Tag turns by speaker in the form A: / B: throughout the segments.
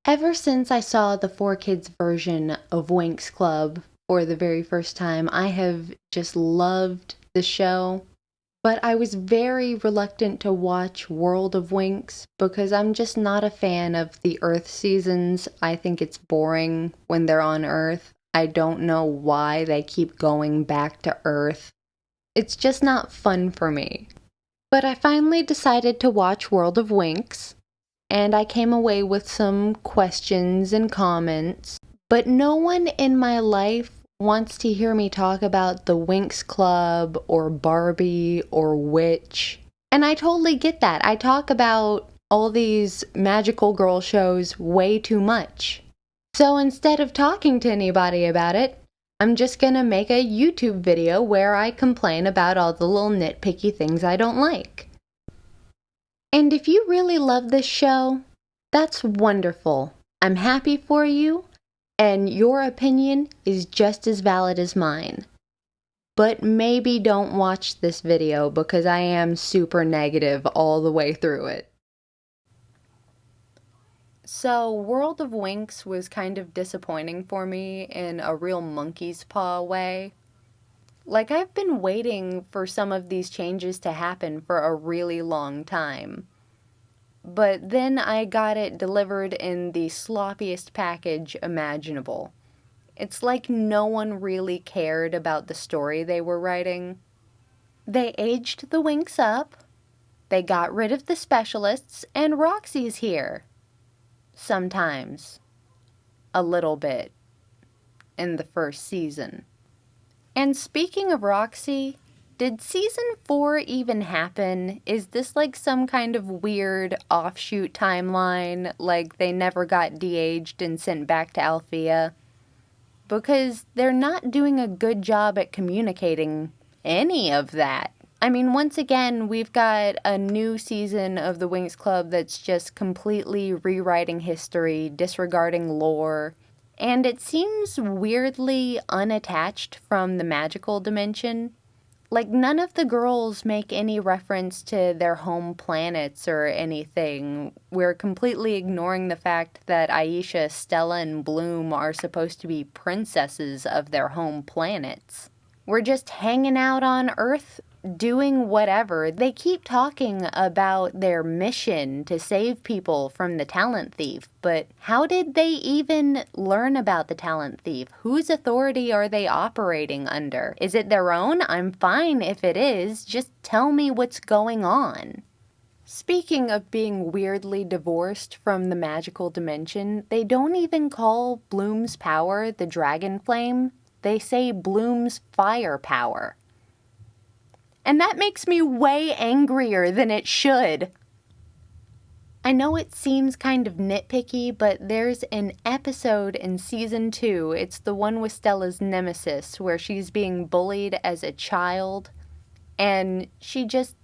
A: Ever since I saw the 4Kids version of Winx Club for the very first time, I have just loved the show. But I was very reluctant to watch World of Winx because I'm just not a fan of the Earth seasons. I think it's boring when they're on Earth. I don't know why they keep going back to Earth. It's just not fun for me. But I finally decided to watch World of Winx, and I came away with some questions and comments. But no one in my life wants to hear me talk about the Winx Club or Barbie or Witch. And I totally get that. I talk about all these magical girl shows way too much. So instead of talking to anybody about it, I'm just gonna make a YouTube video where I complain about all the little nitpicky things I don't like. And if you really love this show, that's wonderful. I'm happy for you, and your opinion is just as valid as mine. But maybe don't watch this video because I am super negative all the way through it. So, World of Winx was kind of disappointing for me in a real monkey's paw way. Like, I've been waiting for some of these changes to happen for a really long time. But then I got it delivered in the sloppiest package imaginable. It's like no one really cared about the story they were writing. They aged the Winx up, they got rid of the specialists, and Roxy's here. Sometimes. A little bit. In the first season. And speaking of Roxy, did season 4 even happen? Is this like some kind of weird offshoot timeline, like they never got de-aged and sent back to Althea? Because they're not doing a good job at communicating any of that. I mean, once again, we've got a new season of the Winx Club that's just completely rewriting history, disregarding lore, and it seems weirdly unattached from the magical dimension. Like, none of the girls make any reference to their home planets or anything. We're completely ignoring the fact that Aisha, Stella, and Bloom are supposed to be princesses of their home planets. We're just hanging out on Earth doing whatever. They keep talking about their mission to save people from the talent thief, but how did they even learn about the talent thief? Whose authority are they operating under? Is it their own? I'm fine if it is. Just tell me what's going on. Speaking of being weirdly divorced from the magical dimension, they don't even call Bloom's power the dragon flame. They say Bloom's fire power. And that makes me way angrier than it should. I know it seems kind of nitpicky, but there's an episode in season 2, it's the one with Stella's nemesis, where she's being bullied as a child, and she just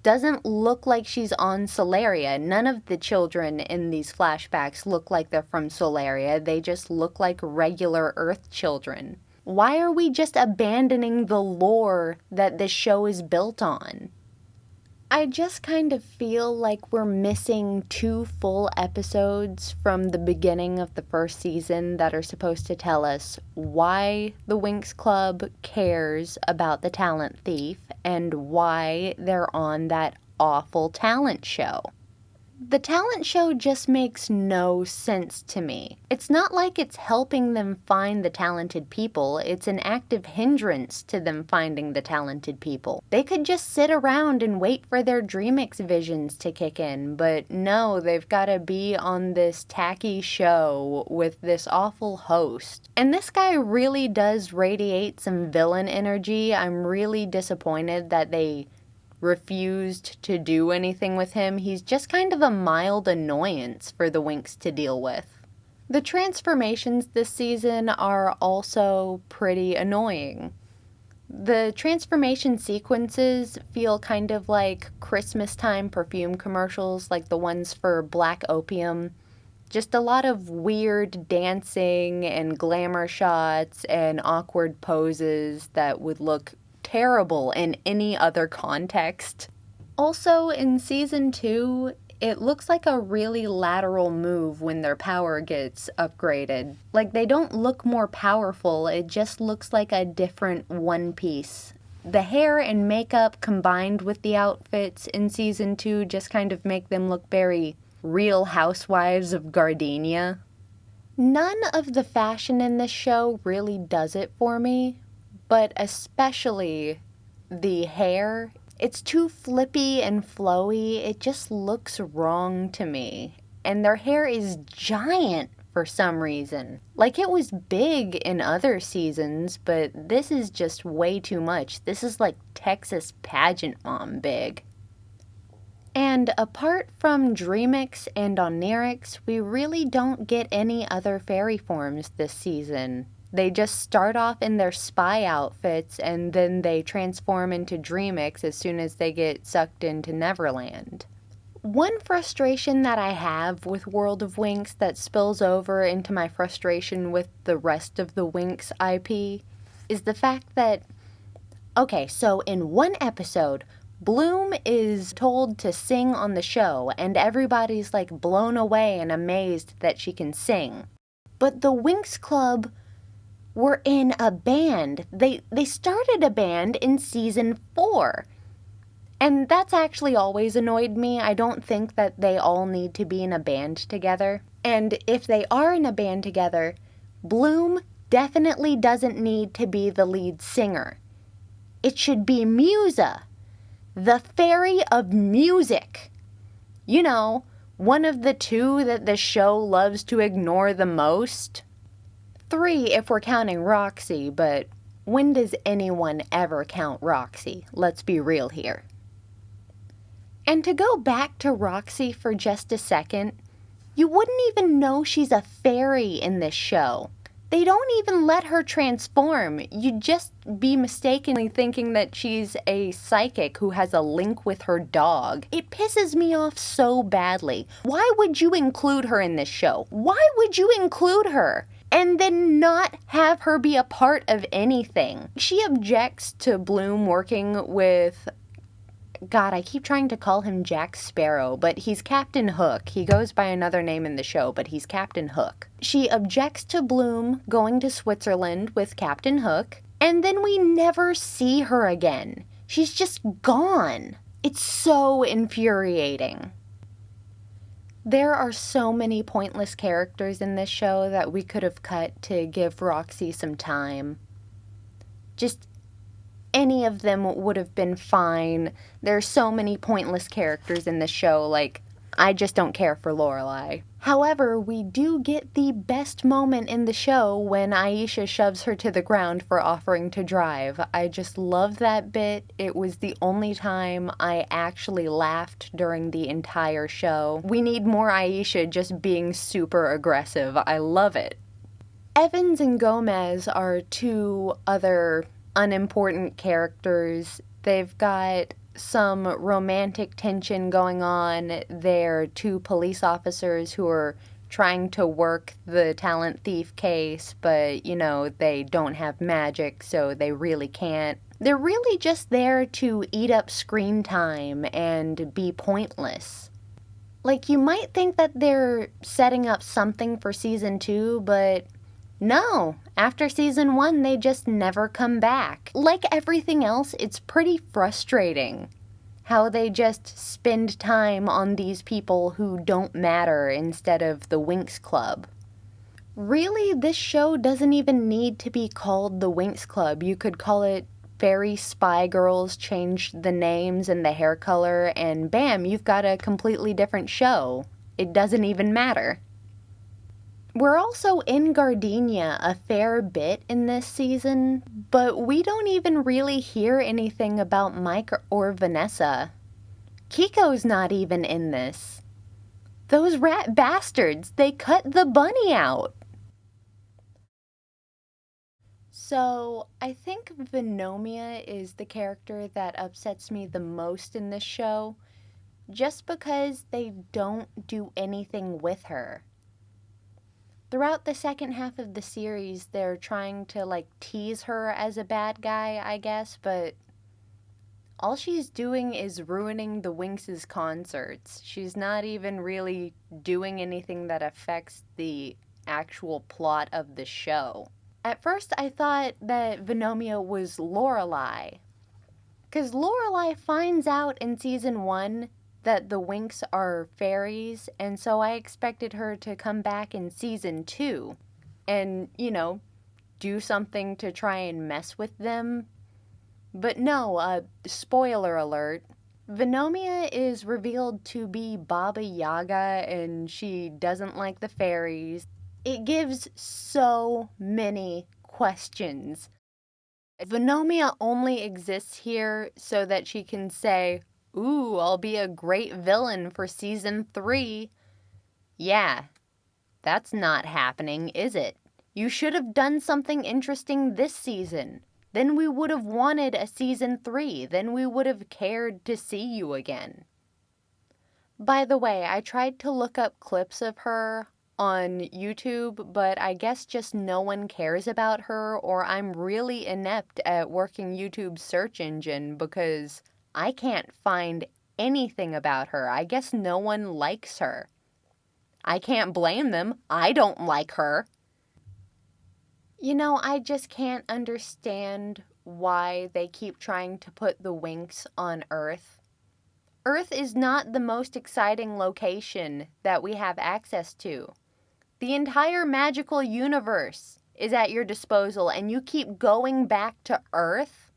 A: doesn't look like she's on Solaria. None of the children in these flashbacks look like they're from Solaria, they just look like regular Earth children. Why are we just abandoning the lore that this show is built on? I just kind of feel like we're missing 2 full episodes from the beginning of the first season that are supposed to tell us why the Winx Club cares about the talent thief and why they're on that awful talent show. The talent show just makes no sense to me. It's not like it's helping them find the talented people, it's an active hindrance to them finding the talented people. They could just sit around and wait for their DreamX visions to kick in, but no, they've gotta be on this tacky show with this awful host. And this guy really does radiate some villain energy. I'm really disappointed that they refused to do anything with him. He's just kind of a mild annoyance for the Winx to deal with. The transformations this season are also pretty annoying. The transformation sequences feel kind of like Christmas time perfume commercials, like the ones for Black Opium. Just a lot of weird dancing and glamour shots and awkward poses that would look terrible in any other context. Also, in season 2, it looks like a really lateral move when their power gets upgraded. Like, they don't look more powerful, it just looks like a different One Piece. The hair and makeup combined with the outfits in season 2 just kind of make them look very Real Housewives of Gardenia. None of the fashion in this show really does it for me, but especially the hair. It's too flippy and flowy. It just looks wrong to me. And their hair is giant for some reason. Like, it was big in other seasons, but this is just way too much. This is like Texas pageant mom big. And apart from Dreamix and Onirix, we really don't get any other fairy forms this season. They just start off in their spy outfits and then they transform into Dreamix as soon as they get sucked into Neverland. One frustration that I have with World of Winx that spills over into my frustration with the rest of the Winx IP is the fact that, okay, so in one episode, Bloom is told to sing on the show, and everybody's like blown away and amazed that she can sing. But the Winx Club were in a band. They started a band in season 4. And that's actually always annoyed me. I don't think that they all need to be in a band together. And if they are in a band together, Bloom definitely doesn't need to be the lead singer. It should be Musa, the fairy of music. You know, one of the two that the show loves to ignore the most. 3 if we're counting Roxy, but when does anyone ever count Roxy? Let's be real here. And to go back to Roxy for just a second, you wouldn't even know she's a fairy in this show. They don't even let her transform. You'd just be mistakenly thinking that she's a psychic who has a link with her dog. It pisses me off so badly. Why would you include her in this show? Why would you include her? And then not have her be a part of anything. She objects to Bloom working with, God, I keep trying to call him Jack Sparrow, but he's Captain Hook. He goes by another name in the show, but he's Captain Hook. She objects to Bloom going to Switzerland with Captain Hook, and then we never see her again. She's just gone. It's so infuriating. There are so many pointless characters in this show that we could have cut to give Roxy some time. Just any of them would have been fine. There are so many pointless characters in this show, like, I just don't care for Lorelai. However, we do get the best moment in the show when Aisha shoves her to the ground for offering to drive. I just love that bit. It was the only time I actually laughed during the entire show. We need more Aisha just being super aggressive. I love it. Evans and Gomez are 2 other unimportant characters. They've got some romantic tension going on. They're 2 police officers who are trying to work the talent thief case, but, you know, they don't have magic, so they really can't. They're really just there to eat up screen time and be pointless. Like, you might think that they're setting up something for season 2, but no, after season 1, they just never come back. Like everything else, it's pretty frustrating how they just spend time on these people who don't matter instead of the Winx Club. Really, this show doesn't even need to be called the Winx Club. You could call it Fairy Spy Girls, change the names and the hair color, and bam, you've got a completely different show. It doesn't even matter. We're also in Gardenia a fair bit in this season, but we don't even really hear anything about Mike or Vanessa. Kiko's not even in this. Those rat bastards, they cut the bunny out. So, I think Venomia is the character that upsets me the most in this show, just because they don't do anything with her. Throughout the second half of the series, they're trying to, like, tease her as a bad guy, I guess, but all she's doing is ruining the Winx' concerts. She's not even really doing anything that affects the actual plot of the show. At first, I thought that Venomia was Lorelai, because Lorelai finds out in season 1 that the Winx are fairies, and so I expected her to come back in season 2 and, do something to try and mess with them. But no, spoiler alert, Venomia is revealed to be Baba Yaga and she doesn't like the fairies. It gives so many questions. Venomia only exists here so that she can say, "Ooh, I'll be a great villain for season 3. Yeah, that's not happening, is it? You should have done something interesting this season. Then we would have wanted a season 3. Then we would have cared to see you again." By the way, I tried to look up clips of her on YouTube, but I guess just no one cares about her, or I'm really inept at working YouTube's search engine because I can't find anything about her. I guess no one likes her. I can't blame them. I don't like her. I just can't understand why they keep trying to put the Winx on Earth. Earth is not the most exciting location that we have access to. The entire magical universe is at your disposal, and you keep going back to Earth?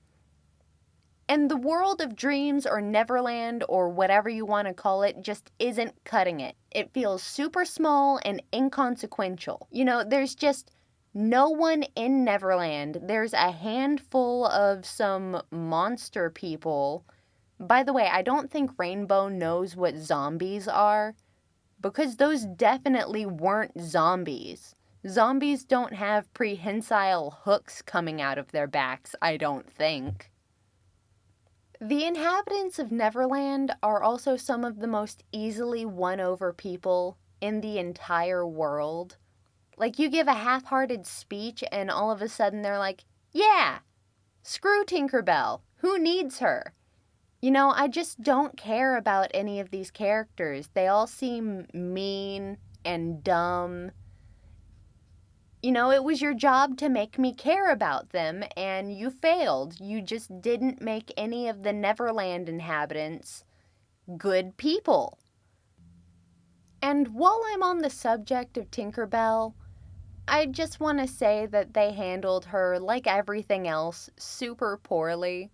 A: And the World of Dreams or Neverland or whatever you want to call it just isn't cutting it. It feels super small and inconsequential. There's just no one in Neverland. There's a handful of some monster people. By the way, I don't think Rainbow knows what zombies are, because those definitely weren't zombies. Zombies don't have prehensile hooks coming out of their backs, I don't think. The inhabitants of Neverland are also some of the most easily won-over people in the entire world. Like, you give a half-hearted speech and all of a sudden they're like, "Yeah, screw Tinkerbell. Who needs her?" I just don't care about any of these characters. They all seem mean and dumb. It was your job to make me care about them, and you failed. You just didn't make any of the Neverland inhabitants good people. And while I'm on the subject of Tinkerbell, I just want to say that they handled her, like everything else, super poorly.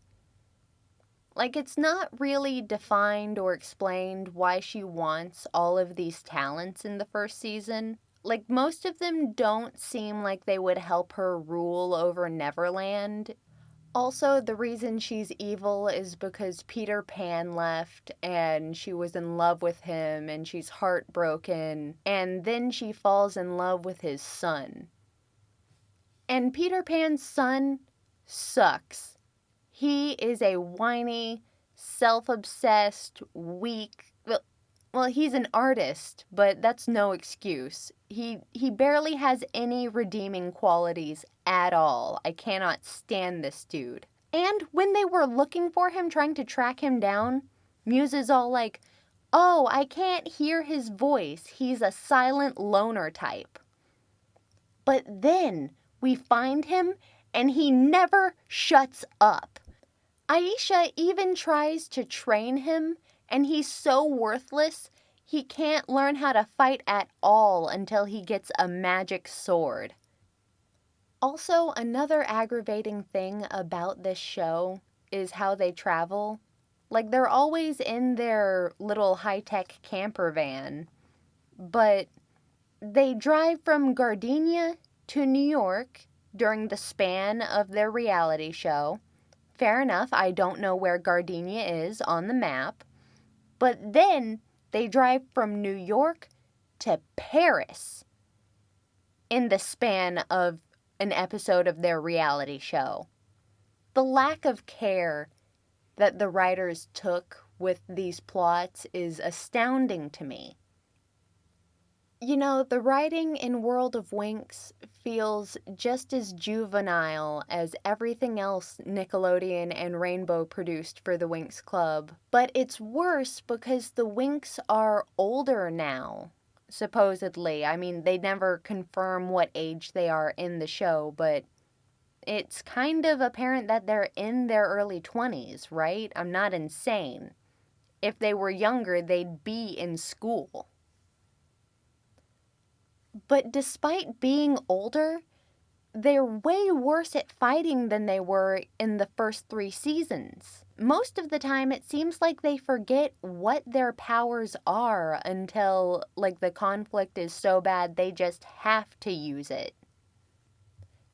A: Like, it's not really defined or explained why she wants all of these talents in the first season. Like, most of them don't seem like they would help her rule over Neverland. Also, the reason she's evil is because Peter Pan left and she was in love with him and she's heartbroken, and then she falls in love with his son. And Peter Pan's son sucks. He is a whiny, self-obsessed, weak... Well, he's an artist, but that's no excuse. He barely has any redeeming qualities at all. I cannot stand this dude. And when they were looking for him, trying to track him down, Muse is all like, "Oh, I can't hear his voice. He's a silent loner type." But then we find him, and he never shuts up. Aisha even tries to train him, and he's so worthless, he can't learn how to fight at all until he gets a magic sword. Also, another aggravating thing about this show is how they travel. Like, they're always in their little high-tech camper van, but they drive from Gardenia to New York during the span of their reality show. Fair enough, I don't know where Gardenia is on the map. But then they drive from New York to Paris in the span of an episode of their reality show. The lack of care that the writers took with these plots is astounding to me. You know, the writing in World of Winx feels just as juvenile as everything else Nickelodeon and Rainbow produced for the Winx Club. But it's worse because the Winx are older now, supposedly. I mean, they never confirm what age they are in the show, but it's kind of apparent that they're in their early 20s, right? I'm not insane. If they were younger, they'd be in school. But despite being older, they're way worse at fighting than they were in the first 3 seasons. Most of the time, it seems like they forget what their powers are until, like, the conflict is so bad they just have to use it.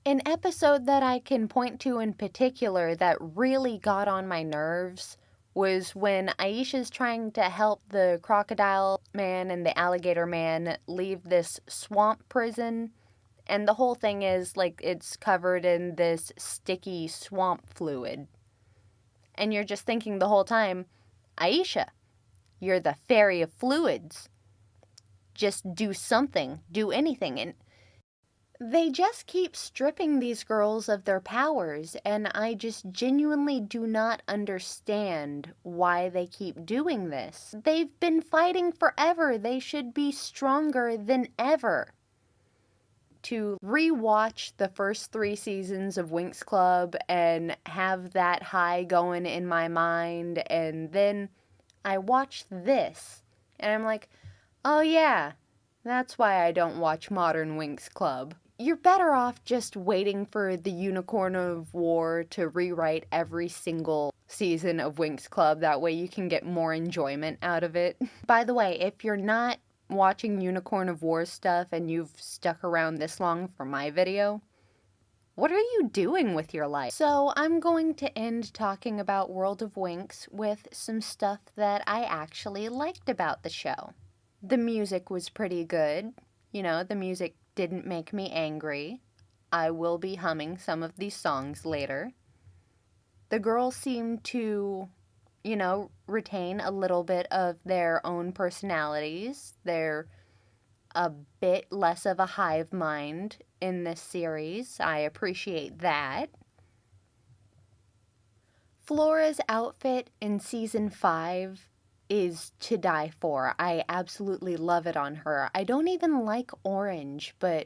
A: An episode that I can point to in particular that really got on my nerves was when Aisha's trying to help the crocodile man and the alligator man leave this swamp prison. And the whole thing is, like, it's covered in this sticky swamp fluid. And you're just thinking the whole time, Aisha, you're the fairy of fluids. Just do something, do anything. And they just keep stripping these girls of their powers, and I just genuinely do not understand why they keep doing this. They've been fighting forever. They should be stronger than ever. To rewatch the first 3 seasons of Winx Club and have that high going in my mind, and then I watch this, and I'm like, oh yeah, that's why I don't watch modern Winx Club. You're better off just waiting for the Unicorn of War to rewrite every single season of Winx Club. That way you can get more enjoyment out of it. By the way, if you're not watching Unicorn of War stuff and you've stuck around this long for my video, what are you doing with your life? So I'm going to end talking about World of Winx with some stuff that I actually liked about the show. The music was pretty good. You know, the music didn't make me angry. I will be humming some of these songs later. The girls seemed to, you know, retain a little bit of their own personalities. They're a bit less of a hive mind in this series. I appreciate that. Flora's outfit in season 5 is to die for. I absolutely love it on her. I don't even like orange, but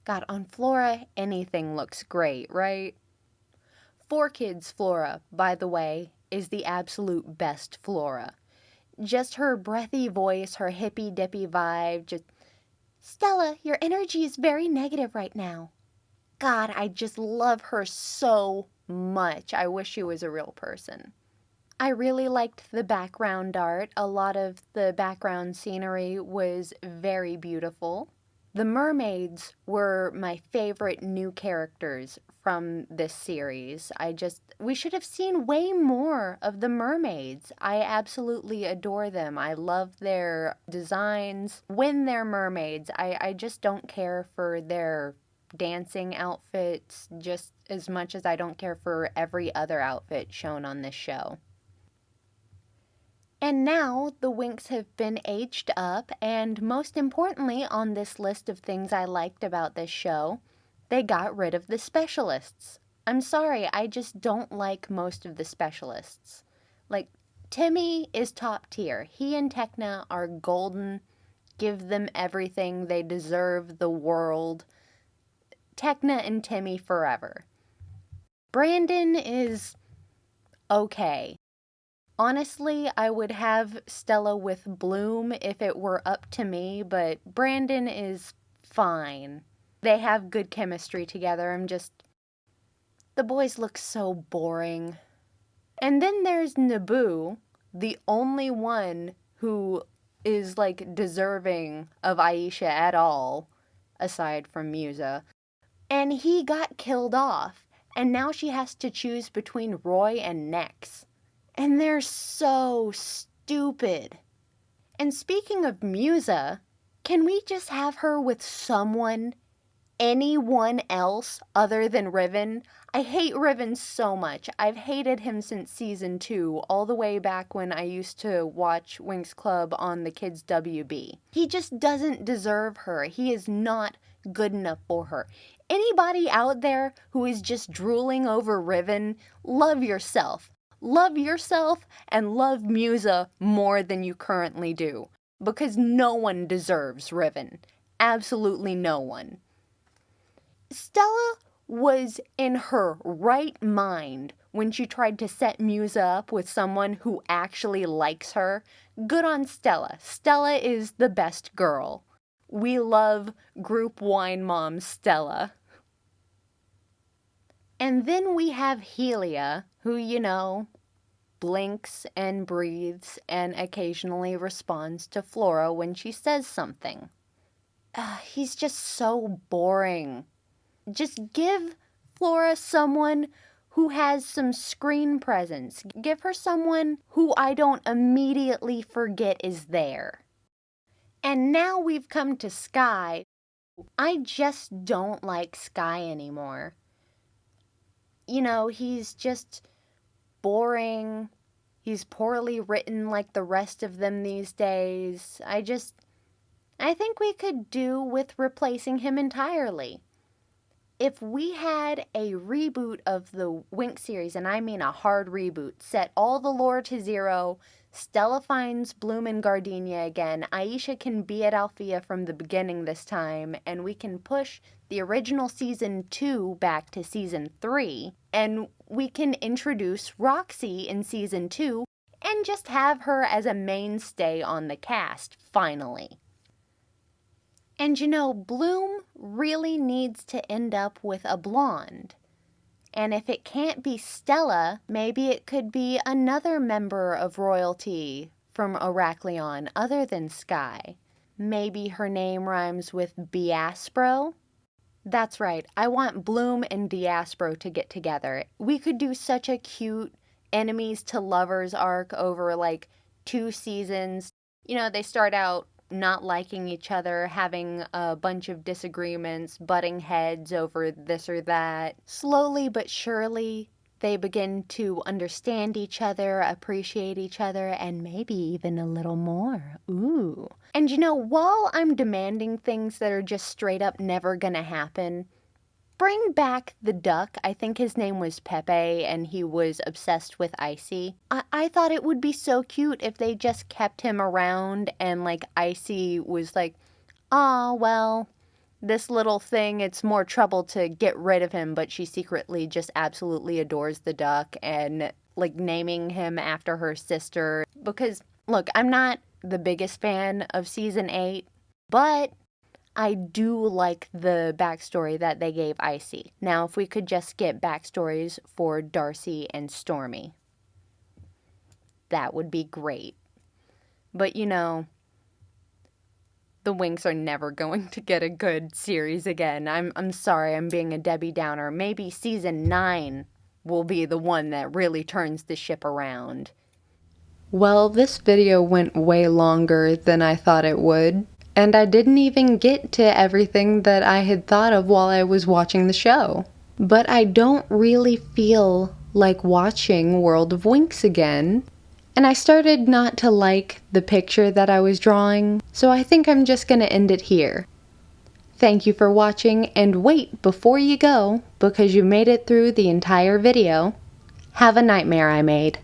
A: God, on Flora, anything looks great, right? 4Kids Flora, by the way, is the absolute best Flora. Just her breathy voice, her hippy-dippy vibe, just, Stella, your energy is very negative right now. God, I just love her so much. I wish she was a real person. I really liked the background art. A lot of the background scenery was very beautiful. The mermaids were my favorite new characters from this series. We should have seen way more of the mermaids. I absolutely adore them. I love their designs. When they're mermaids, I just don't care for their dancing outfits just as much as I don't care for every other outfit shown on this show. And now the Winx have been aged up, and most importantly on this list of things I liked about this show, they got rid of the specialists. I'm sorry, I just don't like most of the specialists. Like, Timmy is top tier. He and Tekna are golden. Give them everything. They deserve the world. Tekna and Timmy forever. Brandon is okay. Honestly, I would have Stella with Bloom if it were up to me, but Brandon is fine. They have good chemistry together. The boys look so boring. And then there's Naboo, the only one who is, like, deserving of Aisha at all, aside from Musa. And he got killed off, and now she has to choose between Roy and Nex. And they're so stupid. And speaking of Musa, can we just have her with someone? anyone else other than Riven. I hate Riven so much. I've hated him since season 2, all the way back when I used to watch Winx Club on the Kids WB. He just doesn't deserve her. He is not good enough for her. Anybody out there who is just drooling over Riven, love yourself. Love yourself and love Musa more than you currently do. Because no one deserves Riven. Absolutely no one. Stella was in her right mind when she tried to set Musa up with someone who actually likes her. Good on Stella. Stella is the best girl. We love group wine mom Stella. And then we have Helia, who, you know, blinks and breathes and occasionally responds to Flora when she says something. He's just so boring. Just give Flora someone who has some screen presence. Give her someone who I don't immediately forget is there. And now we've come to Sky. I just don't like Sky anymore. You know, he's just boring. He's poorly written like the rest of them these days. I think we could do with replacing him entirely. If we had a reboot of the Winx series, and I mean a hard reboot, set all the lore to 0, Stella finds Bloom and Gardenia again, Aisha can be at Althea from the beginning this time, and we can push the original season 2 back to season 3, and we can introduce Roxy in season 2, and just have her as a mainstay on the cast, finally. And you know, Bloom really needs to end up with a blonde. And if it can't be Stella, maybe it could be another member of royalty from Heraklion other than Sky. Maybe her name rhymes with Beaspro? That's right, I want Bloom and Diaspro to get together. We could do such a cute enemies to lovers arc over like 2 seasons. You know, they start out not liking each other, having a bunch of disagreements, butting heads over this or that. Slowly but surely, they begin to understand each other, appreciate each other, and maybe even a little more. Ooh. And you know, while I'm demanding things that are just straight up never gonna happen, bring back the duck. I think his name was Pepe, and he was obsessed with Icy. I thought it would be so cute if they just kept him around and, like, Icy was like, "Aw, well, this little thing, it's more trouble to get rid of him," but she secretly just absolutely adores the duck and, like, naming him after her sister. Because, look, I'm not the biggest fan of Season 8, but I do like the backstory that they gave Icy. Now, if we could just get backstories for Darcy and Stormy, that would be great. But, you know, the Winx are never going to get a good series again. I'm sorry, I'm being a Debbie Downer. Maybe season 9 will be the one that really turns the ship around. Well, this video went way longer than I thought it would. And I didn't even get to everything that I had thought of while I was watching the show. But I don't really feel like watching World of Winx again. And I started not to like the picture that I was drawing, so I think I'm just gonna end it here. Thank you for watching, and wait before you go, because you made it through the entire video. Have a nightmare I made.